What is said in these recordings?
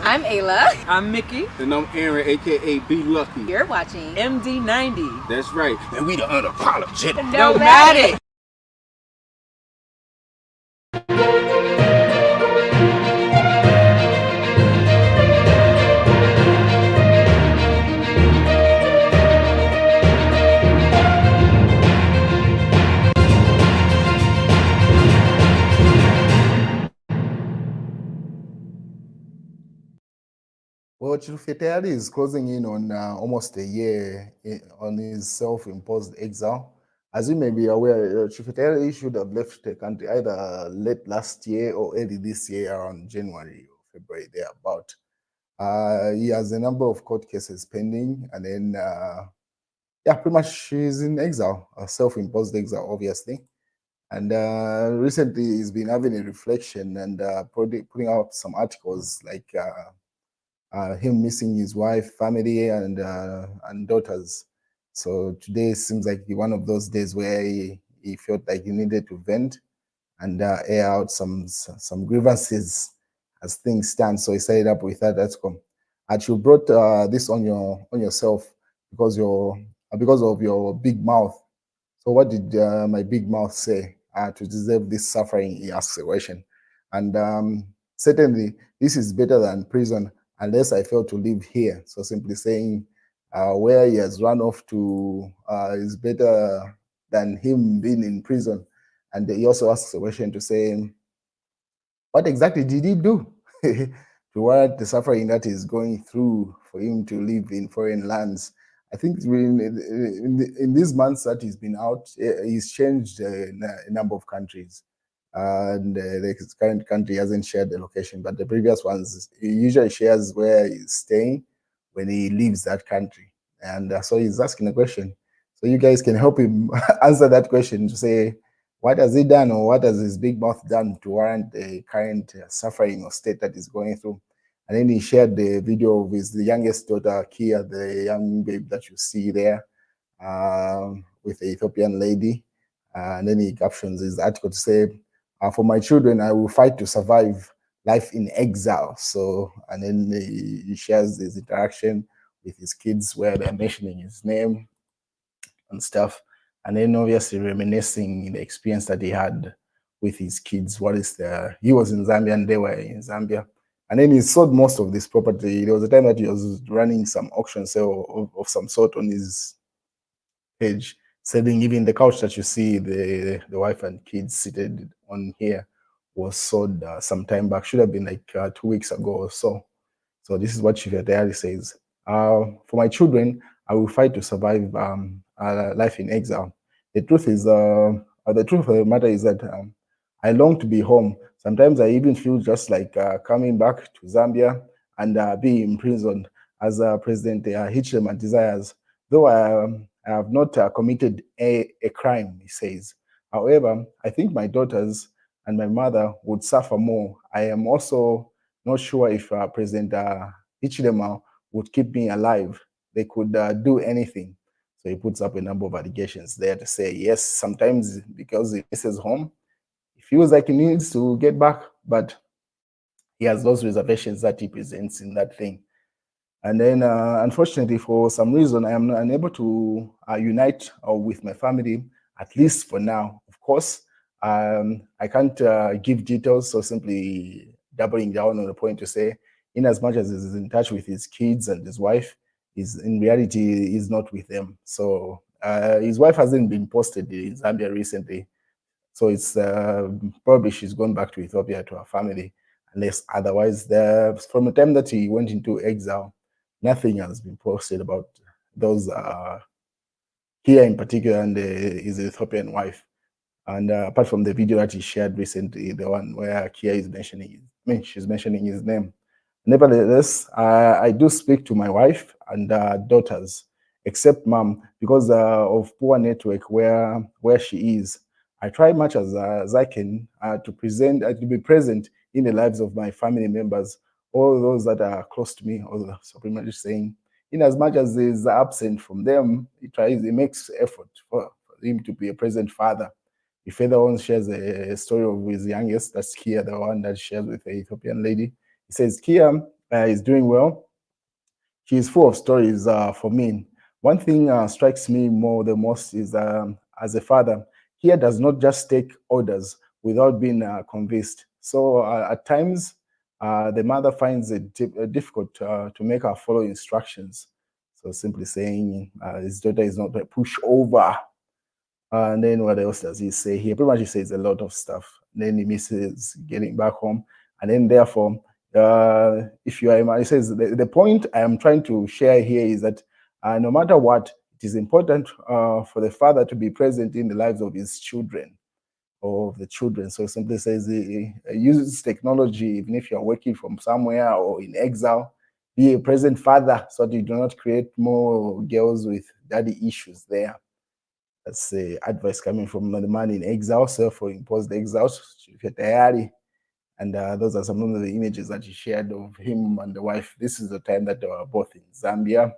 I'm Ayla. I'm Mickey. And I'm Aaron, aka Be Lucky. You're watching MD90. That's right. And we the unapologetic. Nomadic. Well, Chilufya Tayali is closing in on almost a year on his self-imposed exile. As you may be aware, Chilufya Tayali should have left the country either late last year or early this year, around January or February, thereabout. He has a number of court cases pending, and then, yeah, pretty much he's in exile, a self-imposed exile, obviously. And recently he's been having a reflection and putting out some articles like him missing his wife, family, and daughters. So today seems like one of those days where he felt like he needed to vent and air out some grievances as things stand. So he started up with that article. And you brought this on yourself because of your big mouth. So what did my big mouth say to deserve this suffering? He asked the question. And certainly, this is better than prison unless I fail to live here. So simply saying where he has run off to is better than him being in prison. And he also asks the question to say, what exactly did he do to warrant the suffering that he's going through for him to live in foreign lands? I think in these months that he's been out, he's changed a number of countries. And the current country hasn't shared the location, but the previous ones, he usually shares where he's staying when he leaves that country. And so he's asking a question. So you guys can help him answer that question to say, what has he done or what has his big mouth done to warrant the current suffering or state that he's going through? And then he shared the video of his youngest daughter, Kia, the young babe that you see there, with the Ethiopian lady. And then he captions his article to say, for my children, I will fight to survive life in exile. So, and then he shares his interaction with his kids where they're mentioning his name and stuff. And then obviously reminiscing the experience that he had with his kids. He was in Zambia and they were in Zambia. And then he sold most of this property. There was a time that he was running some auction sale of some sort on his page, selling even the couch that you see the wife and kids seated on here was sold some time back. Should have been like 2 weeks ago or so. So this is what Chilufya Tayali says. For my children, I will fight to survive life in exile. The truth of the matter is that I long to be home. Sometimes I even feel just like coming back to Zambia and being imprisoned as President Hichilema desires. Though I have not committed a crime, he says. However, I think my daughters and my mother would suffer more. I am also not sure if President Hichilema would keep me alive. They could do anything. So he puts up a number of allegations there to say, yes, sometimes because he misses home, he feels like he needs to get back, but he has those reservations that he presents in that thing. And then, unfortunately, for some reason, I am unable to unite with my family, at least for now. Of course, I can't give details, so simply doubling down on the point to say, in as much as he's in touch with his kids and his wife, in reality is not with them. So his wife hasn't been posted in Zambia recently. So it's probably she's gone back to Ethiopia to her family, unless otherwise, from the time that he went into exile, nothing has been posted about those here in particular and his Ethiopian wife. And apart from the video that he shared recently, the one where Kia is she's mentioning his name. Nevertheless, I do speak to my wife and daughters, except mom, because of poor network where she is. I try much as I can to be present in the lives of my family members, all those that are close to me, or so pretty much saying, in as much as he's absent from them, he makes effort for him to be a present father. He further on shares a story of his youngest, that's Kia, the one that shares with the Ethiopian lady. He says, Kia, is doing well. She is full of stories for me. One thing strikes me the most is as a father, here does not just take orders without being convinced. So at times, the mother finds it difficult to make her follow instructions. So simply saying his daughter is not a pushover. And then what else does he say here? Pretty much he says a lot of stuff. And then he misses getting back home. And then therefore, if you are, he says, the point I am trying to share here is that no matter what, it is important for the father to be present in the lives of his children or of the children. So simply says he uses technology, even if you're working from somewhere or in exile, be a present father so that you do not create more girls with daddy issues there. That's advice coming from the man in exile, self-imposed exile, Chilufya Tayali. And those are some of the images that he shared of him and the wife. This is the time that they were both in Zambia.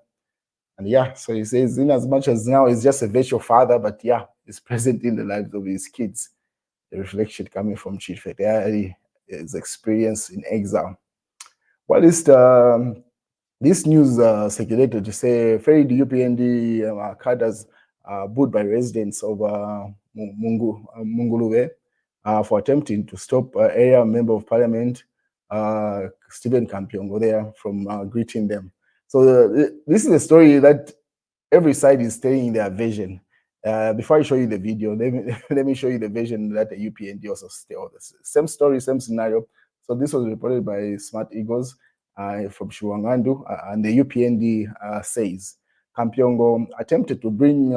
And yeah, so he says, in as much as now he's just a virtual father, but yeah, he's present in the lives of his kids. The reflection coming from Chilufya Tayali, his experience in exile. What is this news circulated to say ferried UPND cadres booed by residents of Munguluwe for attempting to stop area member of parliament Stephen Kampyongo there from greeting them. So this is a story that every side is telling their version. Before I show you the video, let me show you the version that the UPND also tell. Same story, same scenario. So this was reported by Smart Eagles from Shiwangandu, and the UPND says Kampyongo attempted to bring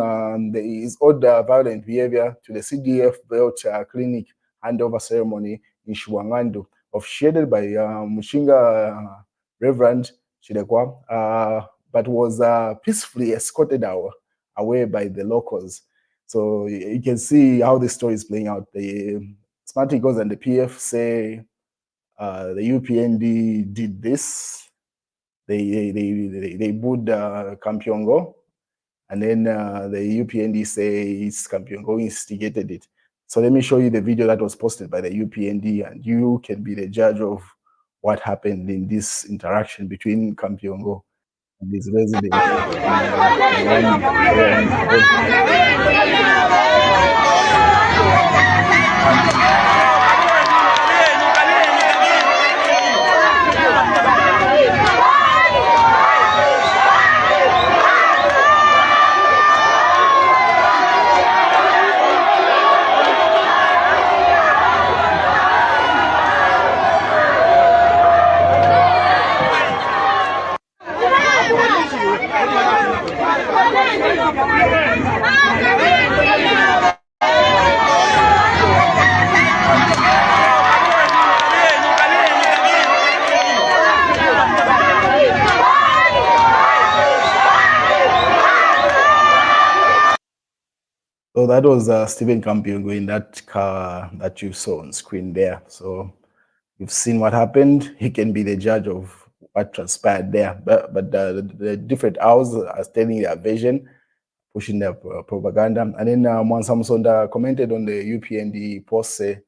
his old violent behavior to the CDF Belt Clinic handover ceremony in Shiwangandu, officiated by Mushinga Reverend Chidekwa, but was peacefully escorted away by the locals. So you can see how the story is playing out. The Smart Eagles and the PF say the UPND did this. They booed Kampyongo, and then the UPND says Kampyongo instigated it. So let me show you the video that was posted by the UPND, and you can be the judge of what happened in this interaction between Kampyongo and his residents. So that was Stephen Kampyongo in that car that you saw on screen there. So you've seen what happened. He can be the judge of what transpired there. But the different houses are telling their version, pushing their propaganda. And then Mwansa Musonda commented on the UPND post, say,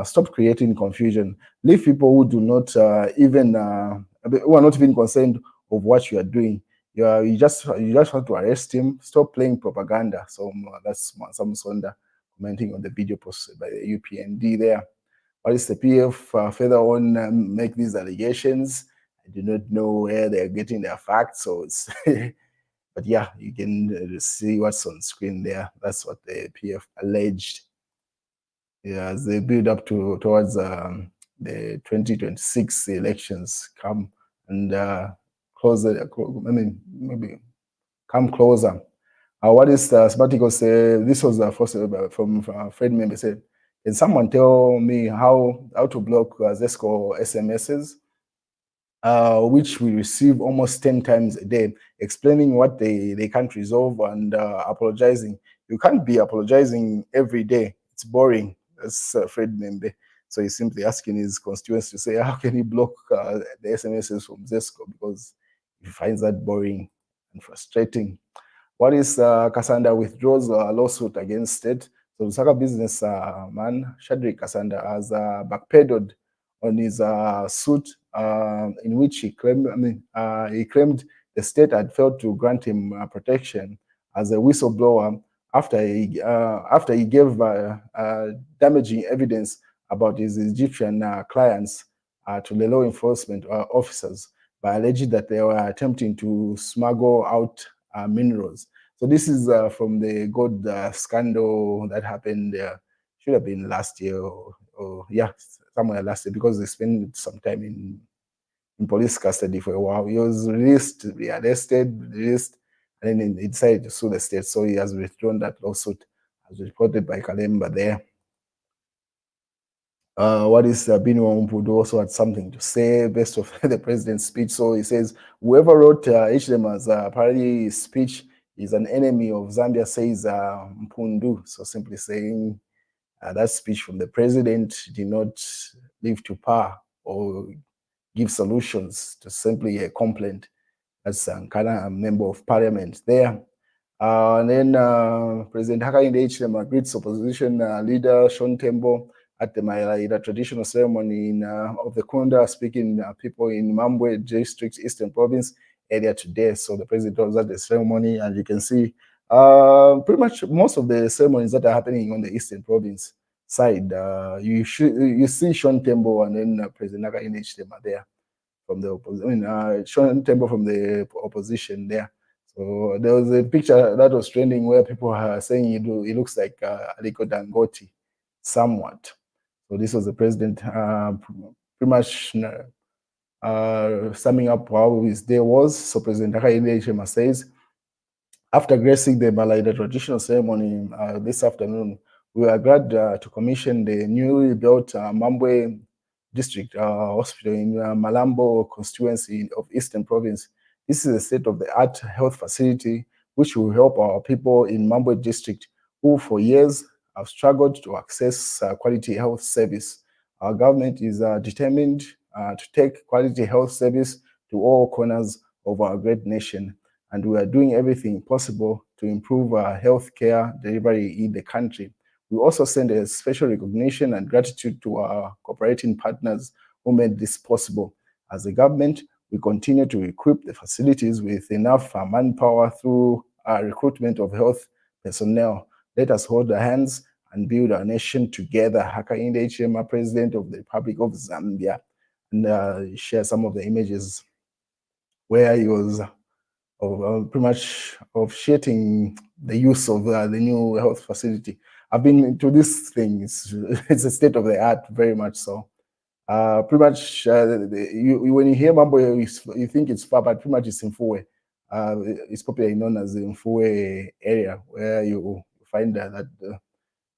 stop creating confusion. Leave people who do not who are not even concerned of what you are doing. You just want to arrest him. Stop playing propaganda. So that's Mwansa Musonda commenting on the video posted by the UPND there. What is the PF further on make these allegations? I do not know where they're getting their facts. So it's but yeah, you can see what's on screen there. That's what the PF alleged. Yeah, as they build up towards the 2026 elections come and closer. I mean, maybe come closer. What is Smartico say? This was first from Fred member said. Can someone tell me how to block Zesco SMSs? Which we receive almost 10 times a day, explaining what they can't resolve and apologizing. You can't be apologizing every day. It's boring. That's Fred Membe. So he's simply asking his constituents to say, how can he block the SMSs from Zesco? Because he finds that boring and frustrating. What is Kasanda withdraws a lawsuit against it? So Lusaka business man, Shadrach Kasanda, has backpedaled on his suit, in which he claimed, he claimed the state had failed to grant him protection as a whistleblower after he gave damaging evidence about his Egyptian clients to the law enforcement officers by alleging that they were attempting to smuggle out minerals. So this is from the gold scandal that happened. Should have been last year, or yeah, somewhere last year, because they spent some time in police custody for a while. He was released, rearrested, released, and then he decided to sue the state. So he has withdrawn that lawsuit, as reported by Kalemba there. What is Binwa Mpudu also had something to say based of the president's speech. So he says, whoever wrote Hlema's party speech is an enemy of Zambia, says Mpundu. So simply saying that speech from the president did not live to par or give solutions to simply a complaint. That's Nkana, a member of parliament there. And then President Hakainde Hichilema greets opposition leader Sean Tembo at the Maila traditional ceremony of the Kunda speaking people in Mambwe district, Eastern Province, earlier today. So the president was at the ceremony, and you can see pretty much most of the ceremonies that are happening on the Eastern Province side. You see Sean Tembo and then President Hakainde Hichilema there from the opposition. Sean Tembo from the opposition there. So there was a picture that was trending where people are saying it looks like Aliko Dangote somewhat. So this was the president pretty much summing up how his day was. So President Hakainde Hichilema says, after gracing the Malaida traditional ceremony this afternoon, we are glad to commission the newly built Mambwe District Hospital in Malambo constituency of Eastern Province. This is a state-of-the-art health facility which will help our people in Mambwe District who for years have struggled to access quality health service. Our government is determined to take quality health service to all corners of our great nation, and we are doing everything possible to improve health care delivery in the country. We also send a special recognition and gratitude to our cooperating partners who made this possible. As a government, we continue to equip the facilities with enough manpower through recruitment of health personnel. Let us hold our hands and build our nation together. Hakainde Hichilema, President of the Republic of Zambia, and share some of the images where he was pretty much officiating the use of the new health facility. I've been to this thing. It's a state of the art, very much so. Pretty much, when you hear Mambo, you think it's far, but pretty much it's in Mfuwe. It's popularly known as the Mfuwe area, where you find that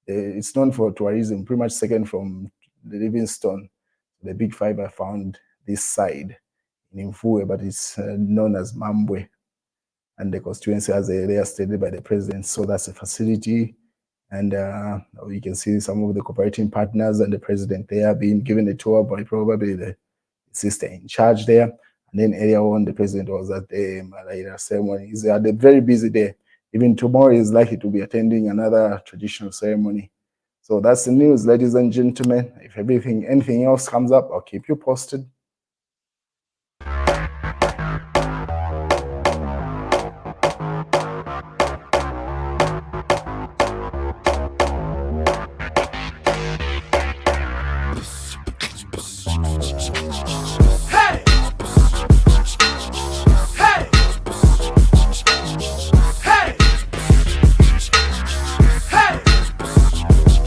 it's known for tourism, pretty much second from the Livingstone. The big five I found this side in Mfuwe, but it's known as Mambwe. And the constituency as they are stated by the president. So that's a facility. And you can see some of the cooperating partners and the president there being given a tour by probably the sister in charge there. And then earlier on, the president was at the Malaida ceremony. They had a very busy day. Even tomorrow is likely to be attending another traditional ceremony. So that's the news, ladies and gentlemen. If anything else comes up, I'll keep you posted.